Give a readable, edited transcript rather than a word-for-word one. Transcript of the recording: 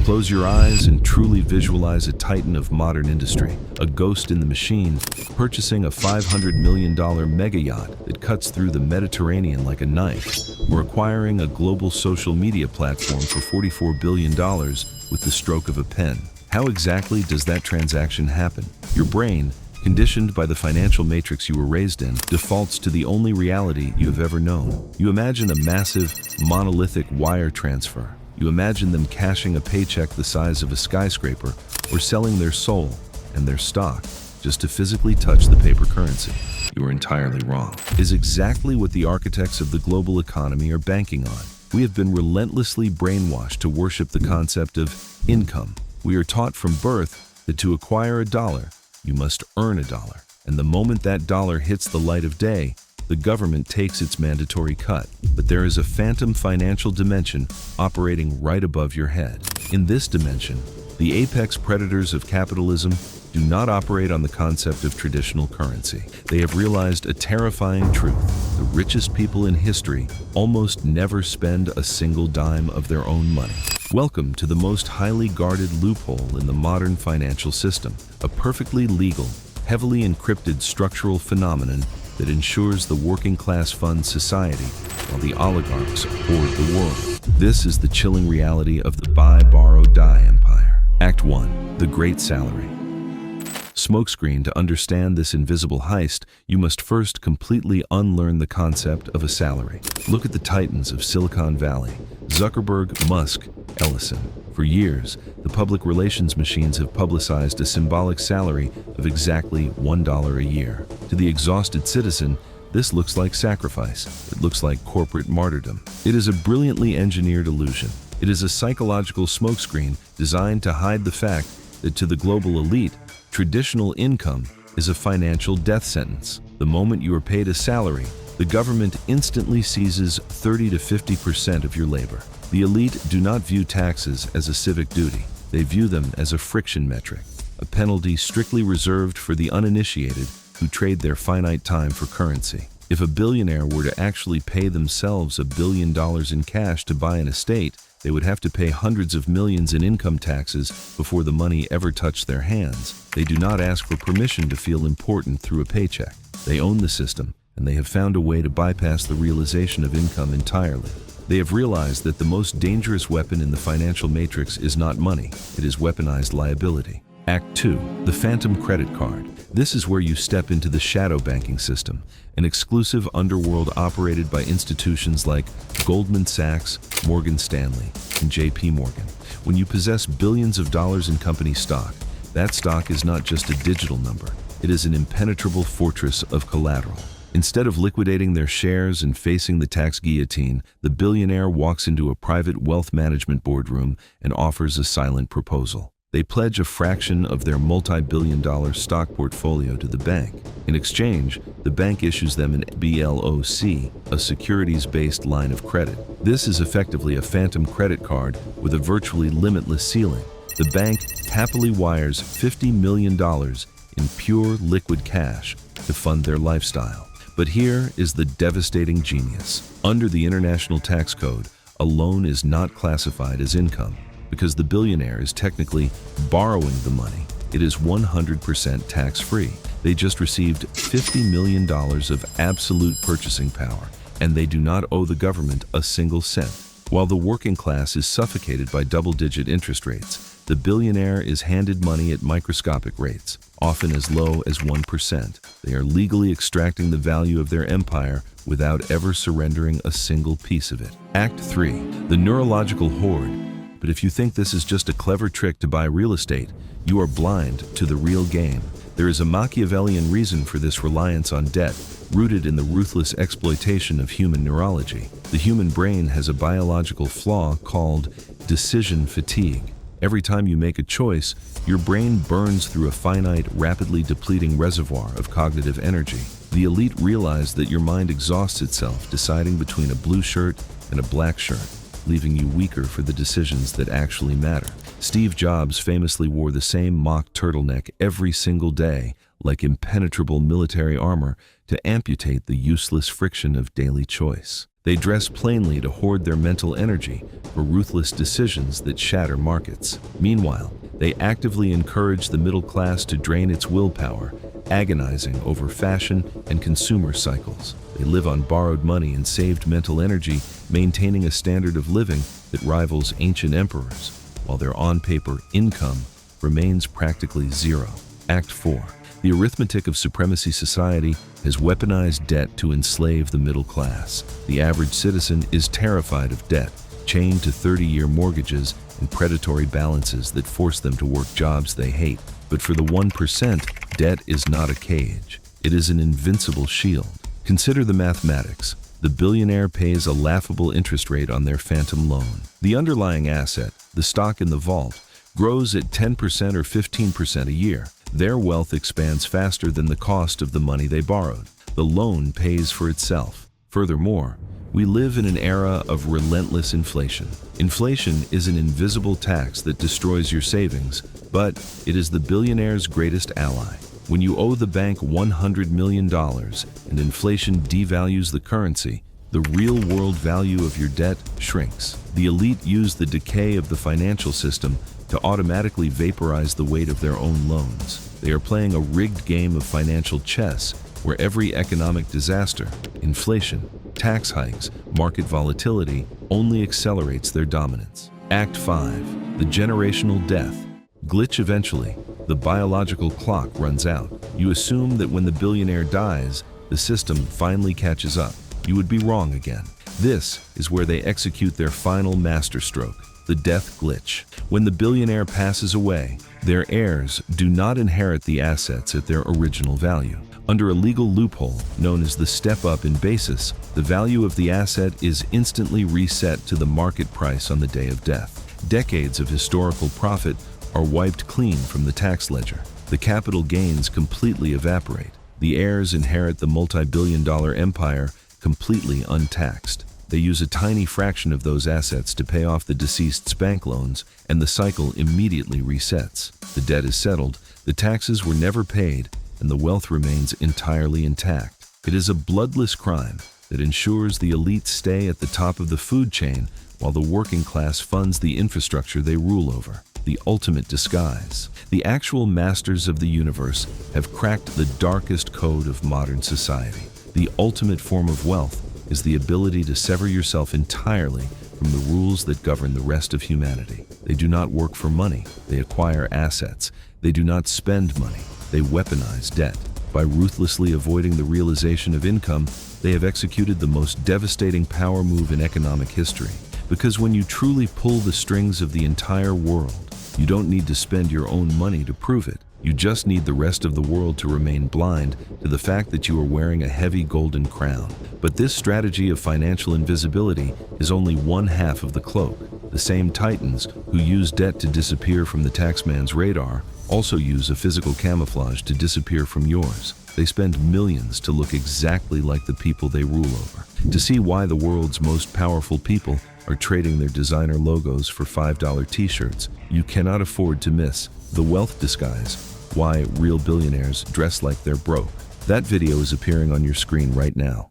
Close your eyes and truly visualize a titan of modern industry, a ghost in the machine, purchasing a $500 million mega yacht that cuts through the Mediterranean like a knife, or acquiring a global social media platform for $44 billion with the stroke of a pen. How exactly does that transaction happen? Your brain, conditioned by the financial matrix you were raised in, defaults to the only reality you have ever known. You imagine a massive, monolithic wire transfer. You imagine them cashing a paycheck the size of a skyscraper or selling their soul and their stock just to physically touch the paper currency. You are entirely wrong. It is exactly what the architects of the global economy are banking on. We have been relentlessly brainwashed to worship the concept of income. We are taught from birth that to acquire a dollar, you must earn a dollar. And the moment that dollar hits the light of day, the government takes its mandatory cut. But there is a phantom financial dimension operating right above your head. In this dimension, the apex predators of capitalism do not operate on the concept of traditional currency. They have realized a terrifying truth. The richest people in history almost never spend a single dime of their own money. Welcome to the most highly guarded loophole in the modern financial system, a perfectly legal, heavily encrypted structural phenomenon that ensures the working class funds society while the oligarchs hoard the world. This is the chilling reality of the buy, borrow, die empire. Act 1. The Great Salary. Smokescreen. To understand this invisible heist, you must first completely unlearn the concept of a salary. Look at the titans of Silicon Valley: Zuckerberg, Musk, Ellison. For years, the public relations machines have publicized a symbolic salary of exactly $1 a year. To the exhausted citizen, this looks like sacrifice. It looks like corporate martyrdom. It is a brilliantly engineered illusion. It is a psychological smokescreen designed to hide the fact that to the global elite, traditional income is a financial death sentence. The moment you are paid a salary, the government instantly seizes 30 to 50% of your labor. The elite do not view taxes as a civic duty. They view them as a friction metric, a penalty strictly reserved for the uninitiated who trade their finite time for currency. If a billionaire were to actually pay themselves $1 billion in cash to buy an estate, they would have to pay hundreds of millions in income taxes before the money ever touched their hands. They do not ask for permission to feel important through a paycheck. They own the system, and they have found a way to bypass the realization of income entirely. They have realized that the most dangerous weapon in the financial matrix is not money, it is weaponized liability. Act 2. The Phantom Credit Card. This is where you step into the shadow banking system, an exclusive underworld operated by institutions like Goldman Sachs, Morgan Stanley, and JP Morgan. When you possess billions of dollars in company stock, that stock is not just a digital number, it is an impenetrable fortress of collateral. Instead of liquidating their shares and facing the tax guillotine, the billionaire walks into a private wealth management boardroom and offers a silent proposal. They pledge a fraction of their multi-billion-dollar stock portfolio to the bank. In exchange, the bank issues them an SBLOC, a Securities-Based Line of Credit. This is effectively a phantom credit card with a virtually limitless ceiling. The bank happily wires $50 million in pure liquid cash to fund their lifestyle. But here is the devastating genius. Under the International Tax Code, a loan is not classified as income because the billionaire is technically borrowing the money. It is 100% tax-free. They just received $50 million of absolute purchasing power, and they do not owe the government a single cent. While the working class is suffocated by double-digit interest rates, the billionaire is handed money at microscopic rates, often as low as 1%. They are legally extracting the value of their empire without ever surrendering a single piece of it. Act 3. The Neurological Hoard. But if you think this is just a clever trick to buy real estate, you are blind to the real game. There is a Machiavellian reason for this reliance on debt, rooted in the ruthless exploitation of human neurology. The human brain has a biological flaw called decision fatigue. Every time you make a choice, your brain burns through a finite, rapidly depleting reservoir of cognitive energy. The elite realize that your mind exhausts itself deciding between a blue shirt and a black shirt, leaving you weaker for the decisions that actually matter. Steve Jobs famously wore the same mock turtleneck every single day, like impenetrable military armor, to amputate the useless friction of daily choice. They dress plainly to hoard their mental energy for ruthless decisions that shatter markets. Meanwhile, they actively encourage the middle class to drain its willpower, agonizing over fashion and consumer cycles. They live on borrowed money and saved mental energy, maintaining a standard of living that rivals ancient emperors, while their on-paper income remains practically zero. Act 4. The arithmetic of supremacy society has weaponized debt to enslave the middle class. The average citizen is terrified of debt, chained to 30-year mortgages and predatory balances that force them to work jobs they hate. But for the 1%, debt is not a cage. It is an invincible shield. Consider the mathematics. The billionaire pays a laughable interest rate on their phantom loan. The underlying asset, the stock in the vault, grows at 10% or 15% a year. Their wealth expands faster than the cost of the money they borrowed. The loan pays for itself. Furthermore, we live in an era of relentless inflation. Inflation is an invisible tax that destroys your savings, but it is the billionaire's greatest ally. When you owe the bank $100 million and inflation devalues the currency, the real-world value of your debt shrinks. The elite use the decay of the financial system to automatically vaporize the weight of their own loans. They are playing a rigged game of financial chess where every economic disaster, inflation, tax hikes, market volatility only accelerates their dominance. Act 5. The generational death. Glitch eventually. The biological clock runs out. You assume that when the billionaire dies, the system finally catches up. You would be wrong again. This is where they execute their final masterstroke, the death glitch. When the billionaire passes away, their heirs do not inherit the assets at their original value. Under a legal loophole known as the step-up in basis, the value of the asset is instantly reset to the market price on the day of death. Decades of historical profit are wiped clean from the tax ledger. The capital gains completely evaporate. The heirs inherit the multi-billion-dollar empire completely untaxed. They use a tiny fraction of those assets to pay off the deceased's bank loans, and the cycle immediately resets. The debt is settled, the taxes were never paid, and the wealth remains entirely intact. It is a bloodless crime that ensures the elite stay at the top of the food chain while the working class funds the infrastructure they rule over. The ultimate disguise. The actual masters of the universe have cracked the darkest code of modern society. The ultimate form of wealth is the ability to sever yourself entirely from the rules that govern the rest of humanity. They do not work for money, they acquire assets. They do not spend money, they weaponize debt. By ruthlessly avoiding the realization of income, they have executed the most devastating power move in economic history. Because when you truly pull the strings of the entire world, you don't need to spend your own money to prove it. You just need the rest of the world to remain blind to the fact that you are wearing a heavy golden crown. But this strategy of financial invisibility is only one half of the cloak. The same titans who use debt to disappear from the taxman's radar also use a physical camouflage to disappear from yours. They spend millions to look exactly like the people they rule over. To see why the world's most powerful people are trading their designer logos for $5 t-shirts, you cannot afford to miss The Wealth Disguise, Why Real Billionaires Dress Like They're Broke. That video is appearing on your screen right now.